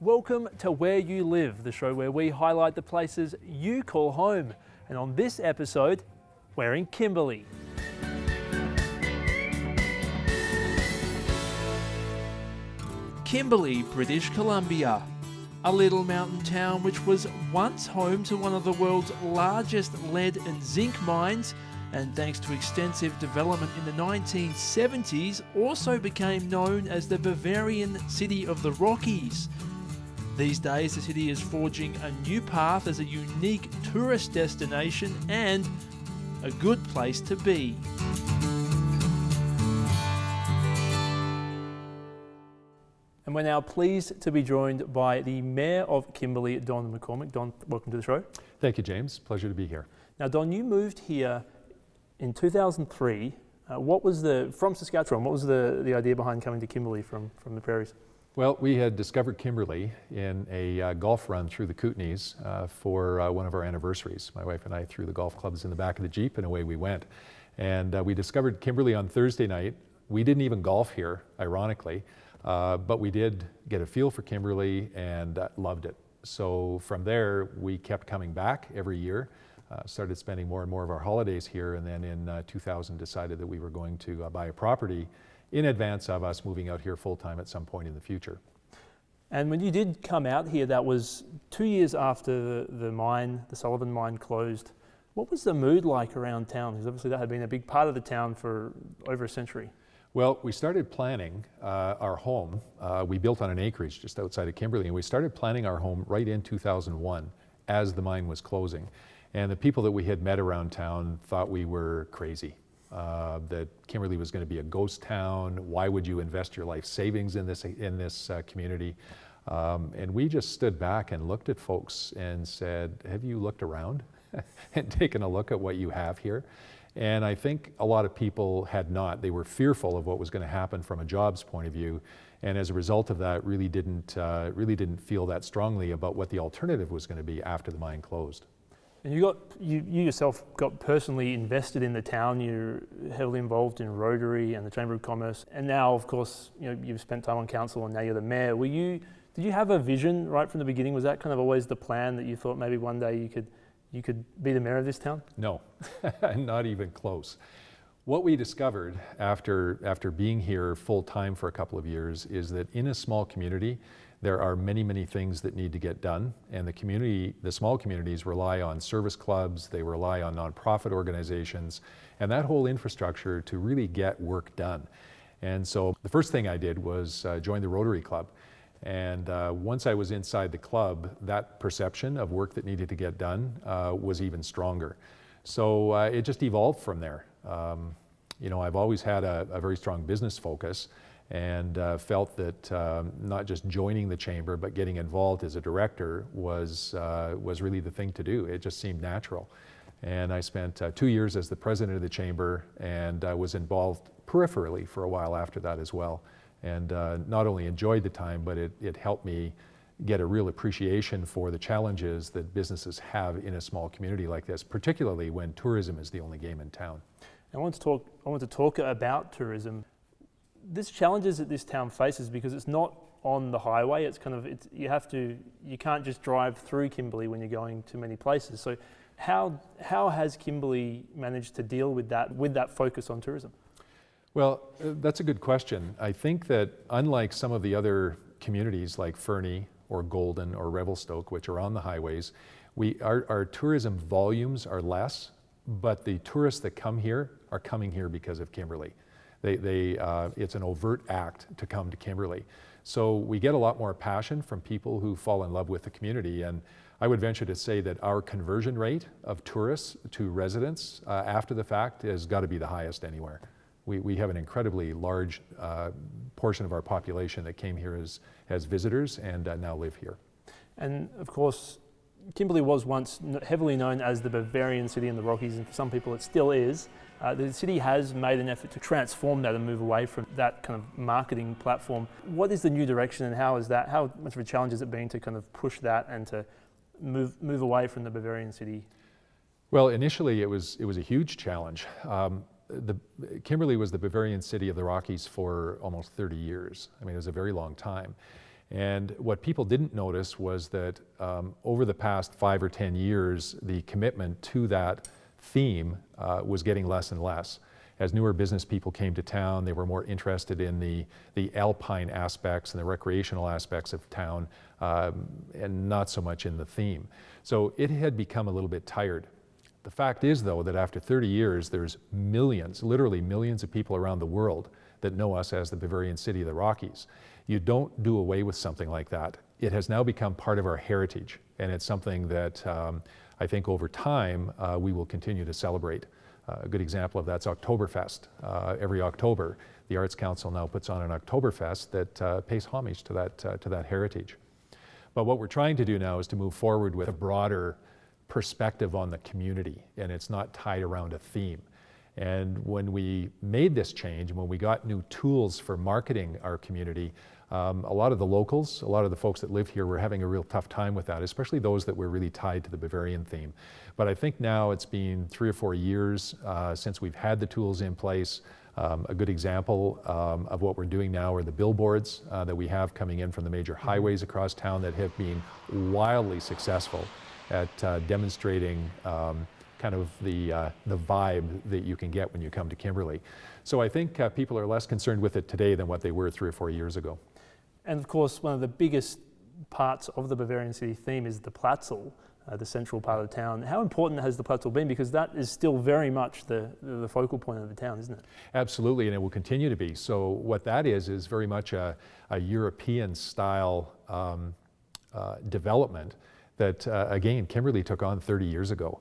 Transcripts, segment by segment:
Welcome to Where You Live, the show where we highlight the places you call home. And on this episode, we're in Kimberley. Kimberley, British Columbia. A little mountain town which was once home to one of the world's largest lead and zinc mines, and thanks to extensive development in the 1970s, also became known as the Bavarian City of the Rockies. These days, the city is forging a new path as a unique tourist destination and a good place to be. And we're now pleased to be joined by the Mayor of Kimberley, Don McCormick. Don, welcome to the show. Thank you, James. Pleasure to be here. Now, Don, you moved here in 2003. From Saskatchewan, what was the idea behind coming to Kimberley from the prairies? Well, we had discovered Kimberley in a golf run through the Kootenays for one of our anniversaries. My wife and I threw the golf clubs in the back of the Jeep and away we went. And we discovered Kimberley on Thursday night. We didn't even golf here, ironically, but we did get a feel for Kimberley and loved it. So from there, we kept coming back every year, started spending more and more of our holidays here, and then in 2000 decided that we were going to buy a property in advance of us moving out here full-time at some point in the future. And when you did come out here, that was 2 years after the Sullivan mine closed. What was the mood like around town? Because obviously that had been a big part of the town for over a century. Well, we started planning our home. We built on an acreage just outside of Kimberley, and we started planning our home right in 2001 as the mine was closing. And the people that we had met around town thought we were crazy. That Kimberley was going to be a ghost town. Why would you invest your life savings in this community? And we just stood back and looked at folks and said, have you looked around and taken a look at what you have here? And I think a lot of people had not. They were fearful of what was going to happen from a jobs point of view, and as a result of that, really didn't feel that strongly about what the alternative was going to be after the mine closed. And you yourself got personally invested in the town. You're heavily involved in Rotary and the Chamber of Commerce, and now, of course, you've spent time on council, and now you're the mayor. Did you have a vision right from the beginning? Was that kind of always the plan, that you thought maybe one day you could be the mayor of this town? No, not even close. What we discovered after being here full time for a couple of years is that in a small community, there are many, many things that need to get done, and the small communities rely on service clubs, they rely on nonprofit organizations, and that whole infrastructure to really get work done. And so the first thing I did was join the Rotary Club. And once I was inside the club, that perception of work that needed to get done was even stronger. So it just evolved from there. I've always had a very strong business focus, and felt that not just joining the chamber, but getting involved as a director was really the thing to do. It just seemed natural. And I spent 2 years as the president of the chamber, and was involved peripherally for a while after that as well. And not only enjoyed the time, but it helped me get a real appreciation for the challenges that businesses have in a small community like this, particularly when tourism is the only game in town. I want to talk about tourism. There's challenges that this town faces because it's not on the highway. You can't just drive through Kimberley when you're going to many places. So how has Kimberley managed to deal with that focus on tourism? Well, that's a good question. I think that unlike some of the other communities like Fernie or Golden or Revelstoke, which are on the highways, our tourism volumes are less, but the tourists that come here are coming here because of Kimberley. It's an overt act to come to Kimberley. So we get a lot more passion from people who fall in love with the community, and I would venture to say that our conversion rate of tourists to residents after the fact has got to be the highest anywhere. We have an incredibly large portion of our population that came here as visitors and now live here. And of course, Kimberley was once heavily known as the Bavarian City in the Rockies, and for some people it still is. The city has made an effort to transform that and move away from that kind of marketing platform. What is the new direction, and how much of a challenge has it been to kind of push that and to move away from the Bavarian City? Well, initially it was a huge challenge. Kimberley was the Bavarian City of the Rockies for almost 30 years. I mean, it was a very long time. And what people didn't notice was that over the past 5 or 10 years, the commitment to that theme was getting less and less. As newer business people came to town, they were more interested in the alpine aspects and the recreational aspects of town, and not so much in the theme. So it had become a little bit tired. The fact is, though, that after 30 years, there's millions, literally millions of people around the world that know us as the Bavarian City of the Rockies. You don't do away with something like that. It has now become part of our heritage, and it's something that I think over time we will continue to celebrate. A good example of that's Oktoberfest. Every October, the Arts Council now puts on an Oktoberfest that pays homage to that heritage. But what we're trying to do now is to move forward with a broader perspective on the community, and it's not tied around a theme. And when we made this change, when we got new tools for marketing our community, a lot of the locals, a lot of the folks that live here were having a real tough time with that, especially those that were really tied to the Bavarian theme. But I think now it's been 3 or 4 years since we've had the tools in place. A good example of what we're doing now are the billboards that we have coming in from the major highways across town that have been wildly successful at demonstrating kind of the vibe that you can get when you come to Kimberley. So I think people are less concerned with it today than what they were 3 or 4 years ago. And of course, one of the biggest parts of the Bavarian City theme is the Platzel, the central part of the town. How important has the Platzel been? Because that is still very much the focal point of the town, isn't it? Absolutely, and it will continue to be. So what that is very much a European style development that, again, Kimberly took on 30 years ago.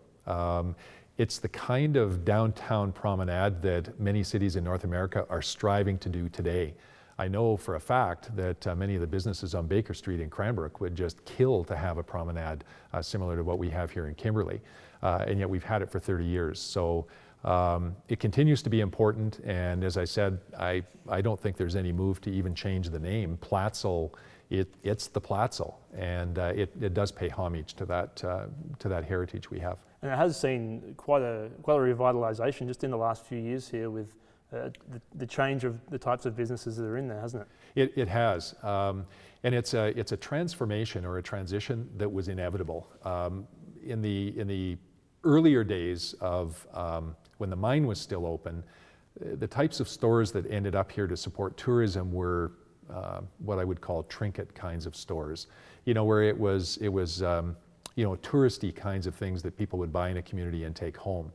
It's the kind of downtown promenade that many cities in North America are striving to do today. I know for a fact that many of the businesses on Baker Street in Cranbrook would just kill to have a promenade similar to what we have here in Kimberley, and yet we've had it for 30 years. So it continues to be important, and as I said, I don't think there's any move to even change the name. Platzel, it's the Platzel, and it does pay homage to that heritage we have. And it has seen quite a revitalisation just in the last few years here with the change of the types of businesses that are in there, hasn't it? It has, and it's a transformation or a transition that was inevitable. In the earlier days of when the mine was still open, the types of stores that ended up here to support tourism were what I would call trinket kinds of stores, where it was touristy kinds of things that people would buy in a community and take home.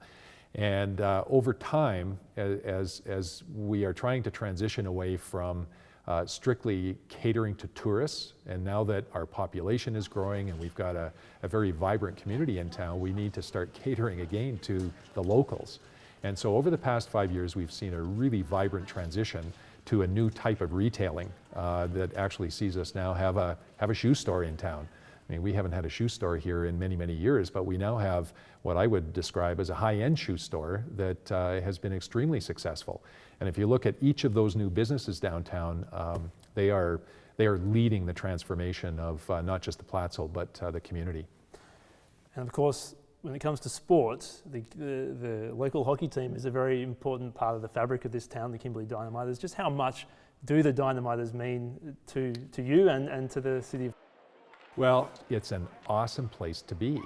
And over time, as we are trying to transition away from strictly catering to tourists, and now that our population is growing and we've got a very vibrant community in town, we need to start catering again to the locals. And so over the past 5 years, we've seen a really vibrant transition to a new type of retailing that actually sees us now have a shoe store in town. I mean, we haven't had a shoe store here in many, many years, but we now have what I would describe as a high-end shoe store that has been extremely successful. And if you look at each of those new businesses downtown, they are leading the transformation of not just the Platzel, but the community. And of course, when it comes to sports, the local hockey team is a very important part of the fabric of this town, the Kimberley Dynamiters. Just how much do the Dynamiters mean to you and to the city of? Well, it's an awesome place to be.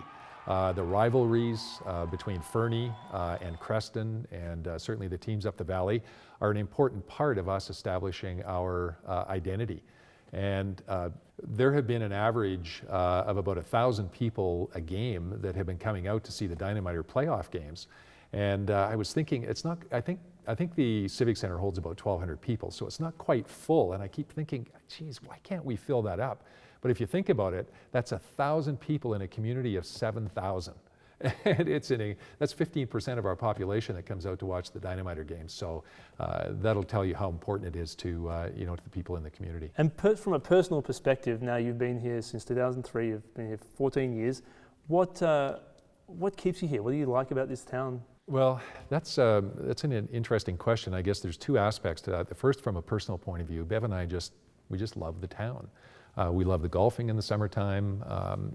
The rivalries between Fernie and Creston, and certainly the teams up the valley, are an important part of us establishing our identity. And there have been an average of about 1,000 people a game that have been coming out to see the Dynamiter playoff games. And I was thinking, I think the Civic Center holds about 1,200 people, so it's not quite full. And I keep thinking, geez, why can't we fill that up? But if you think about it, that's 1,000 people in a community of 7,000. And that's 15% of our population that comes out to watch the Dynamiter games. So that'll tell you how important it is to to the people in the community. And from a personal perspective, now you've been here since 2003. You've been here for 14 years. What keeps you here? What do you like about this town? Well, that's an interesting question. I guess there's two aspects to that. The first, from a personal point of view, Bev and I we just love the town. We love the golfing in the summertime.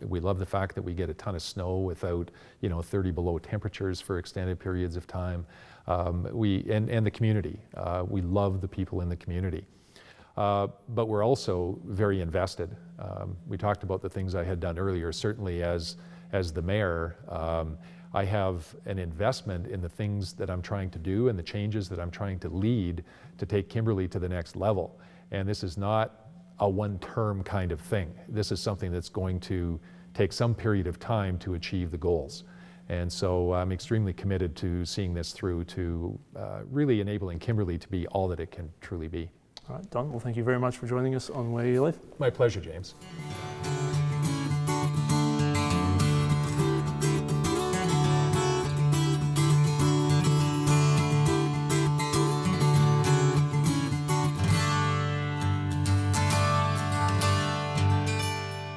We love the fact that we get a ton of snow without 30 below temperatures for extended periods of time. And the community. We love the people in the community. but we're also very invested. We talked about the things I had done earlier. Certainly as the mayor, I have an investment in the things that I'm trying to do and the changes that I'm trying to lead to take Kimberly to the next level. And this is not a one-term kind of thing. This is something that's going to take some period of time to achieve the goals. And so I'm extremely committed to seeing this through to really enabling Kimberly to be all that it can truly be. All right, Don, well, thank you very much for joining us on Where You Live. My pleasure, James.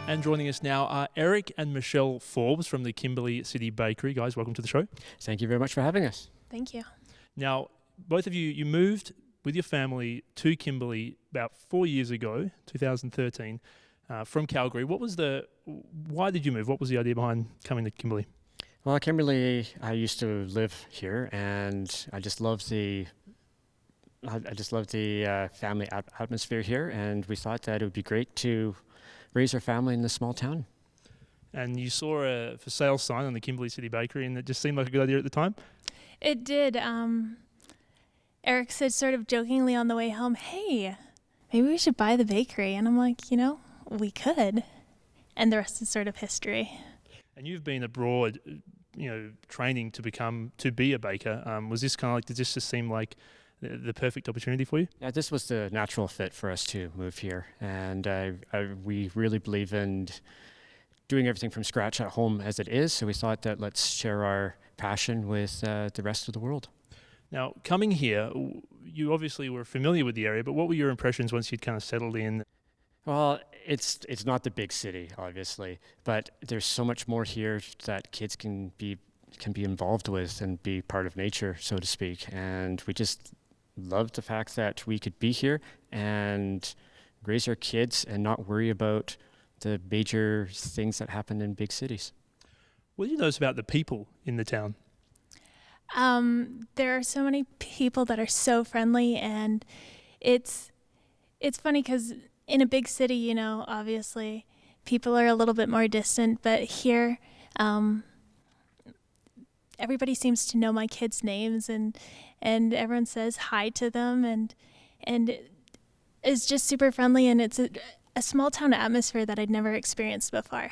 And joining us now are Eric and Michelle Forbes from the Kimberley City Bakery. Guys, welcome to the show. Thank you very much for having us. Thank you. Now, both of you moved with your family to Kimberley about 4 years ago, 2013, from Calgary. Why did you move? What was the idea behind coming to Kimberley? Well, Kimberly, I used to live here, and I just love the family atmosphere here, and we thought that it would be great to raise our family in this small town. And you saw a for sale sign on the Kimberley City Bakery, and it just seemed like a good idea at the time? It did. Eric said sort of jokingly on the way home, "Hey, maybe we should buy the bakery." And I'm like, we could. And the rest is sort of history. And you've been abroad, training to be a baker. Did this just seem like the perfect opportunity for you? Yeah, this was the natural fit for us to move here. And we really believe in doing everything from scratch at home as it is. So we thought that let's share our passion with the rest of the world. Now, coming here, you obviously were familiar with the area, but what were your impressions once you'd kind of settled in? Well, it's not the big city, obviously, but there's so much more here that kids can be involved with and be part of nature, so to speak. And we just loved the fact that we could be here and raise our kids and not worry about the major things that happen in big cities. What do you notice about the people in the town? There are so many people that are so friendly, and it's funny because in a big city, obviously people are a little bit more distant, but here, everybody seems to know my kids' names, and everyone says hi to them, and it's just super friendly, and it's a small town atmosphere that I'd never experienced before.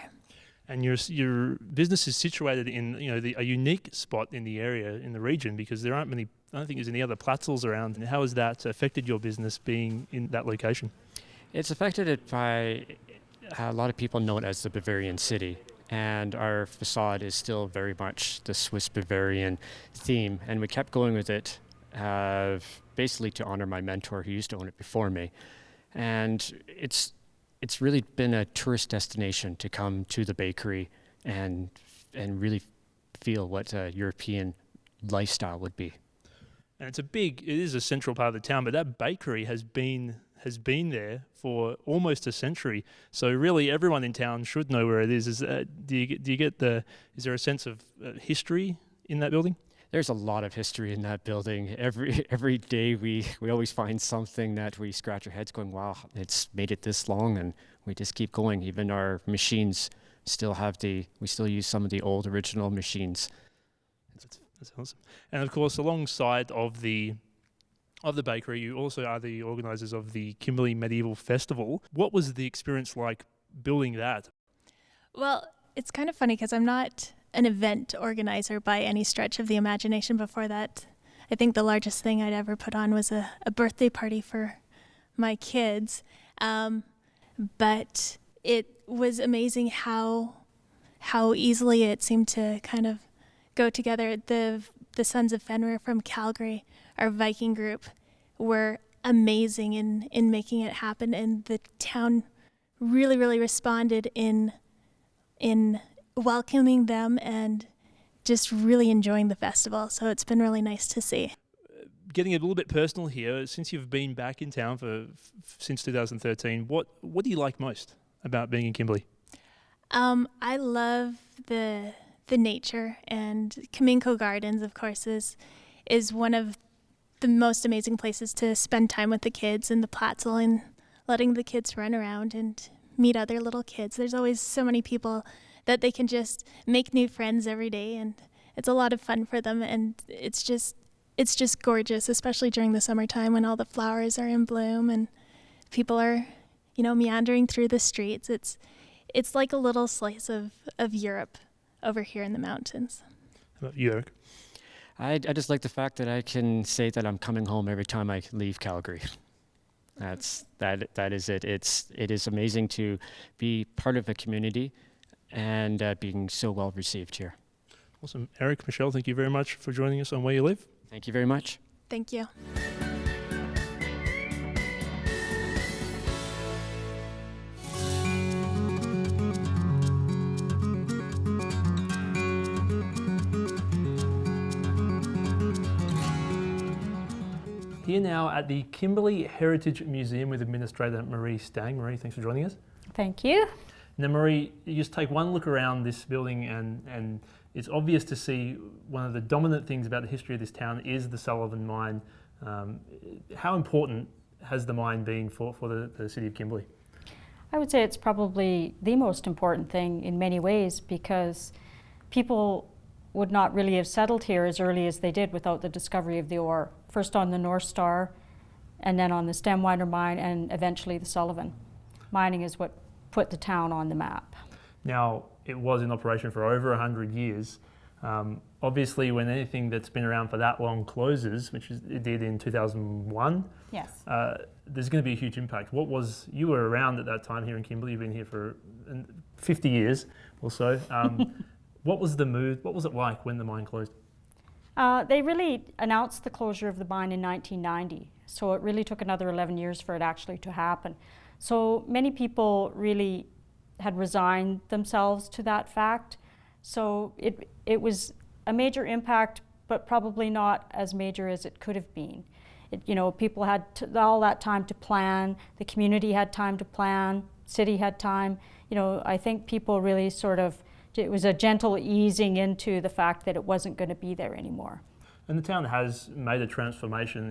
And your business is situated in a unique spot in the area, in the region, because there aren't many. I don't think there's any other Platzels around. And how has that affected your business being in that location? It's affected it by a lot of people know it as the Bavarian City, and our facade is still very much the Swiss Bavarian theme, and we kept going with it basically to honor my mentor who used to own it before me. And it's really been a tourist destination to come to the bakery and really feel what a European lifestyle would be. And it is a central part of the town, but that bakery has been there for almost a century. So really, everyone in town should know where it is. Is there a sense of history in that building? There's a lot of history in that building. Every day we always find something that we scratch our heads going, wow, it's made it this long, and we just keep going. Even our machines we still use some of the old original machines. That's awesome. And of course, alongside of the bakery, you also are the organisers of the Kimberley Medieval Festival. What was the experience like building that? Well, it's kind of funny because I'm not an event organizer by any stretch of the imagination. Before that, I think the largest thing I'd ever put on was a birthday party for my kids. But it was amazing how easily it seemed to kind of go together. The Sons of Fenrir from Calgary, our Viking group, were amazing in making it happen, and the town really, really responded in welcoming them and just really enjoying the festival. So it's been really nice to see. Getting a little bit personal here, since you've been back in town since 2013, what do you like most about being in Kimberley? I love the nature, and Kaminko Gardens, of course, is one of the most amazing places to spend time with the kids, and the Platzel letting the kids run around and meet other little kids. There's always so many people that they can just make new friends every day, and it's a lot of fun for them, and it's just gorgeous, especially during the summertime when all the flowers are in bloom and people are, meandering through the streets. It's like a little slice of Europe over here in the mountains. How about you, Eric? I just like the fact that I can say that I'm coming home every time I leave Calgary. That is it. It is amazing to be part of a community and being so well received here. Awesome. Eric, Michelle, thank you very much for joining us on Where You Live. Thank you very much. Thank you. Here now at the Kimberley Heritage Museum with Administrator Marie Stang. Marie, thanks for joining us. Thank you. Now, Marie, you just take one look around this building and it's obvious to see one of the dominant things about the history of this town is the Sullivan Mine. How important has the mine been for the city of Kimberley? I would say it's probably the most important thing in many ways, because people would not really have settled here as early as they did without the discovery of the ore. First on the North Star, and then on the Stemwinder mine, and eventually the Sullivan. Mining is what put the town on the map. Now, it was in operation for over 100 years. Obviously, when anything that's been around for that long closes, which it did in 2001, Yes. there's going to be a huge impact. You were around at that time here in Kimberley. You've been here for 50 years or so. What was the mood? What was it like when the mine closed? They really announced the closure of the mine in 1990, so it really took another 11 years for it actually to happen. So many people really had resigned themselves to that fact. So it was a major impact, but probably not as major as it could have been. People had all that time to plan, the community had time to plan, city had time. I think people really it was a gentle easing into the fact that it wasn't going to be there anymore. And the town has made a transformation,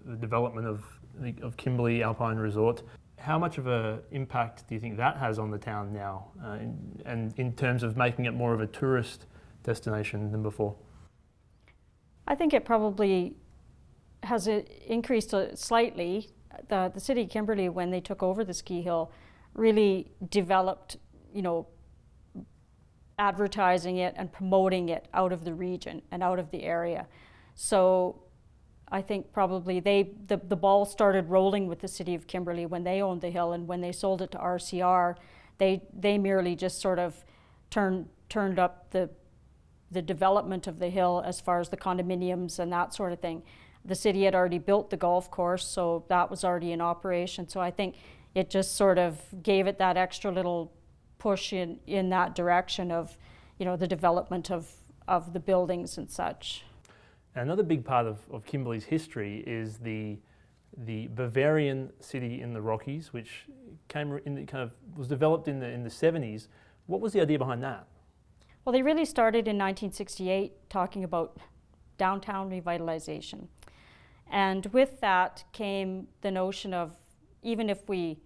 the development of Kimberley Alpine Resort. How much of an impact do you think that has on the town now, and in terms of making it more of a tourist destination than before? I think it probably has increased slightly. The city of Kimberley, when they took over the ski hill, really developed, advertising it and promoting it out of the region and out of the area. So I think probably the ball started rolling with the city of Kimberley when they owned the hill, and when they sold it to RCR, they merely just sort of turned up the development of the hill as far as the condominiums and that sort of thing. The city had already built the golf course, so that was already in operation. So I think it just sort of gave it that extra little push in that direction of, the development of the buildings and such. Another big part of Kimberley's history is the Bavarian City in the Rockies, which was developed in the 70s. What was the idea behind that? Well, they really started in 1968 talking about downtown revitalization. And with that came the notion of, even if we,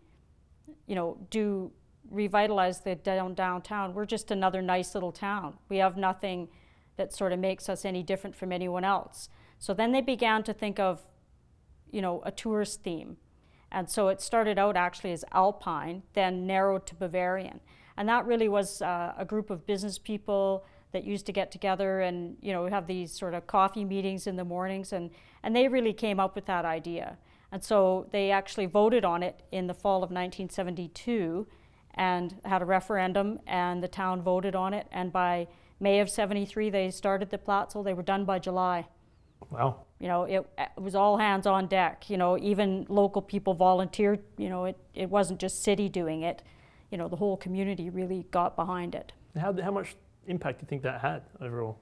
do revitalize the downtown, we're just another nice little town. We have nothing that sort of makes us any different from anyone else. So then they began to think of, a tourist theme. And so it started out actually as Alpine, then narrowed to Bavarian. And that really was a group of business people that used to get together and, have these sort of coffee meetings in the mornings, and they really came up with that idea. And so they actually voted on it in the fall of 1972 and had a referendum, and the town voted on it. And by May of 73, they started the Plateau. They were done by July. Wow. It was all hands on deck. Even local people volunteered. It wasn't just city doing it. The whole community really got behind it. How much impact do you think that had overall?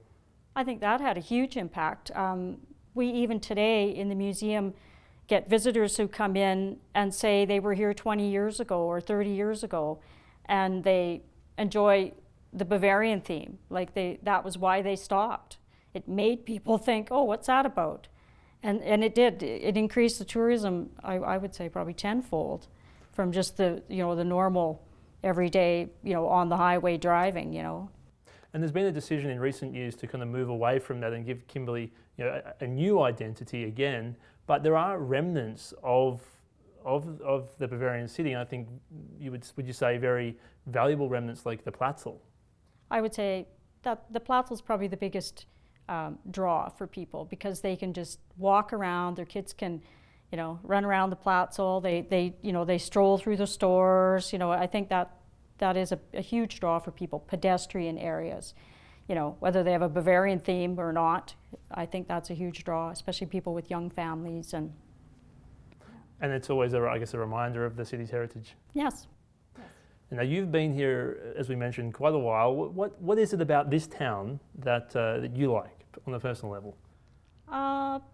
I think that had a huge impact. We even today in the museum get visitors who come in and say they were here 20 years ago or 30 years ago, and they enjoy the Bavarian theme. That was why they stopped. It made people think, oh, what's that about? And it did. It increased the tourism, I would say, probably tenfold from just the normal everyday on the highway driving. And there's been a decision in recent years to kind of move away from that and give Kimberley a new identity again. But there are remnants of the Bavarian City, and I think would you say very valuable remnants like the Platzel? I would say that the Platzel is probably the biggest draw for people, because they can just walk around. Their kids can, run around the Platzel. They stroll through the stores. I think that is a huge draw for people. Pedestrian areas, whether they have a Bavarian theme or not. I think that's a huge draw, especially people with young families. And it's always, a reminder of the city's heritage. Yes. And now you've been here, as we mentioned, quite a while. What is it about this town that you like on a personal level?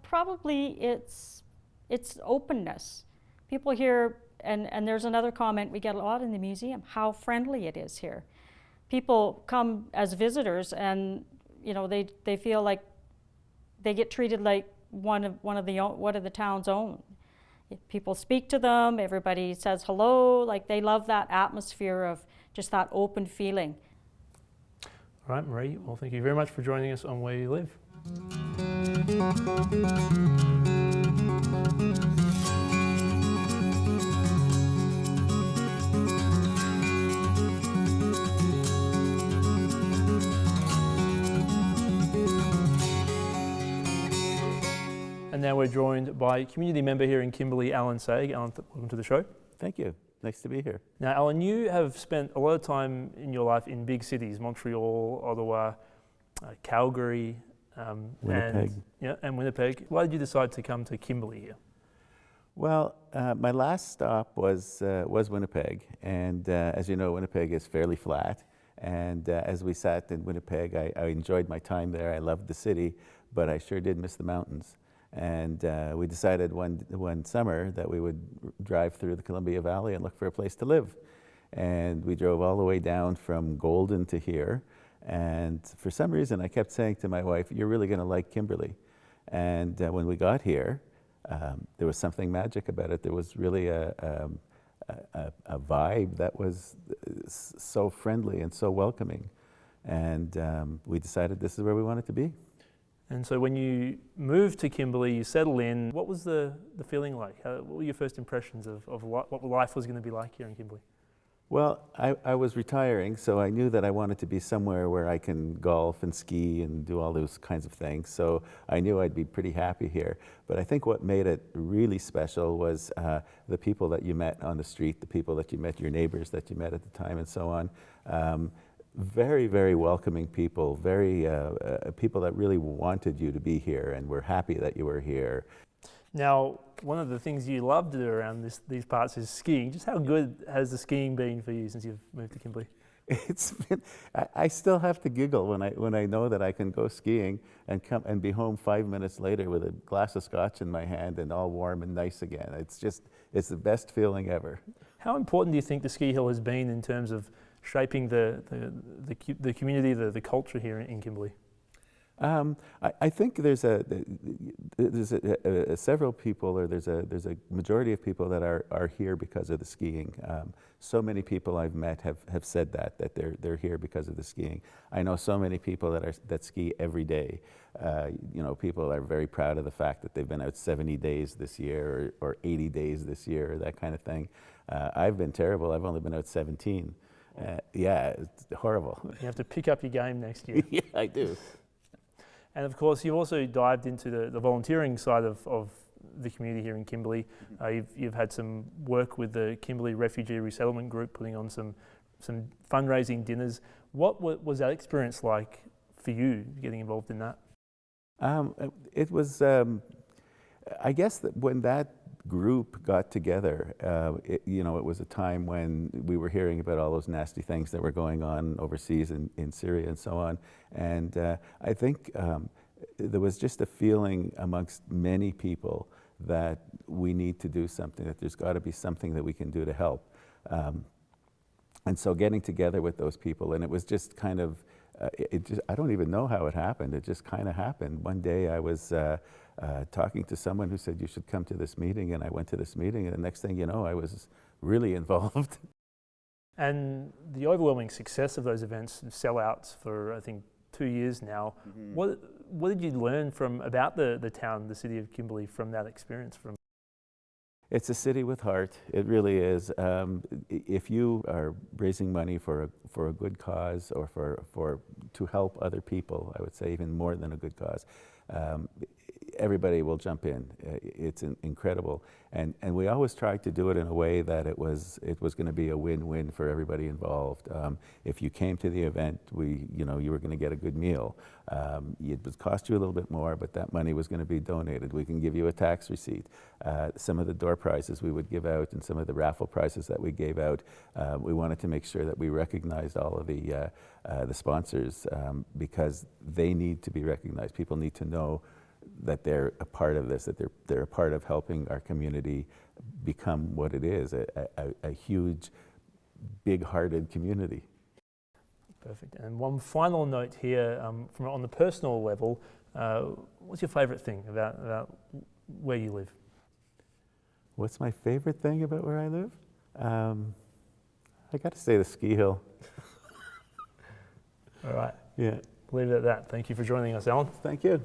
Probably its openness. People here, and there's another comment we get a lot in the museum, how friendly it is here. People come as visitors, and they feel like they get treated like one of the town's own. People speak to them, everybody says hello, like they love that atmosphere of just that open feeling. All right, Marie, well, thank you very much for joining us on Where You Live. And now we're joined by community member here in Kimberley, Alan Saig. Alan, welcome to the show. Thank you. Nice to be here. Now, Alan, you have spent a lot of time in your life in big cities, Montreal, Ottawa, Calgary, Winnipeg. And Winnipeg. Why did you decide to come to Kimberley here? Well, my last stop was Winnipeg, and as you know, Winnipeg is fairly flat. And as we sat in Winnipeg, I enjoyed my time there. I loved the city, but I sure did miss the mountains. And we decided one summer that we would drive through the Columbia Valley and look for a place to live. And we drove all the way down from Golden to here. And for some reason, I kept saying to my wife, "You're really going to like Kimberley." And when we got here, there was something magic about it. There was really a vibe that was so friendly and so welcoming. And we decided this is where we wanted to be. And so when you moved to Kimberley, you settled in. What was the feeling like? What were your first impressions of what life was going to be like here in Kimberley? Well, I was retiring, so I knew that I wanted to be somewhere where I can golf and ski and do all those kinds of things. So I knew I'd be pretty happy here. But I think what made it really special was the people that you met on the street, the people that you met, your neighbors that you met at the time and so on. Very, very welcoming people, very people that really wanted you to be here and were happy that you were here. Now, one of the things you love to do around these parts is skiing. Just how good has the skiing been for you since you've moved to Kimberley? It's been, I still have to giggle when I know that I can go skiing and come and be home 5 minutes later with a glass of scotch in my hand and all warm and nice again. It's the best feeling ever. How important do you think the ski hill has been in terms of shaping the community, the culture here in Kimberley? I think there's several people, or there's a majority of people that are here because of the skiing. So many people I've met have said that they're here because of the skiing. I know so many people that ski every day. People are very proud of the fact that they've been out 70 days this year or 80 days this year, or that kind of thing. I've been terrible. I've only been out 17. Yeah, it's horrible. You have to pick up your game next year. Yeah, I do. And of course, you've also dived into the volunteering side of the community here in Kimberley. You've had some work with the Kimberley Refugee Resettlement Group, putting on some fundraising dinners. What was that experience like for you, getting involved in that? It was, I guess that when that group got together, it was a time when we were hearing about all those nasty things that were going on overseas in Syria and so on. And I think there was just a feeling amongst many people that we need to do something, that there's got to be something that we can do to help. And so getting together with those people, and it was just kind of, I don't even know how it happened. It just kind of happened. One day I was talking to someone who said, "You should come to this meeting," and I went to this meeting, and the next thing you know, I was really involved. And the overwhelming success of those events, sellouts for I think 2 years now. What did you learn about the town, the city of Kimberley, from that experience? It's a city with heart. It really is. If you are raising money for a good cause, or to help other people, I would say even more than a good cause, everybody will jump in. It's incredible, and we always tried to do it in a way that it was going to be a win-win for everybody involved. If you came to the event, you were going to get a good meal. It would cost you a little bit more, but that money was going to be donated. We can give you a tax receipt. Some of the door prizes we would give out, and some of the raffle prizes that we gave out, we wanted to make sure that we recognized all of the sponsors, because they need to be recognized. People need to know that they're a part of this, that they're a part of helping our community become what it is, a huge, big-hearted community. Perfect. And one final note here, on the personal level, what's your favourite thing about where you live? What's my favorite thing about where I live? I got to say the ski hill. All right. Yeah. Leave it at that. Thank you for joining us, Alan. Thank you.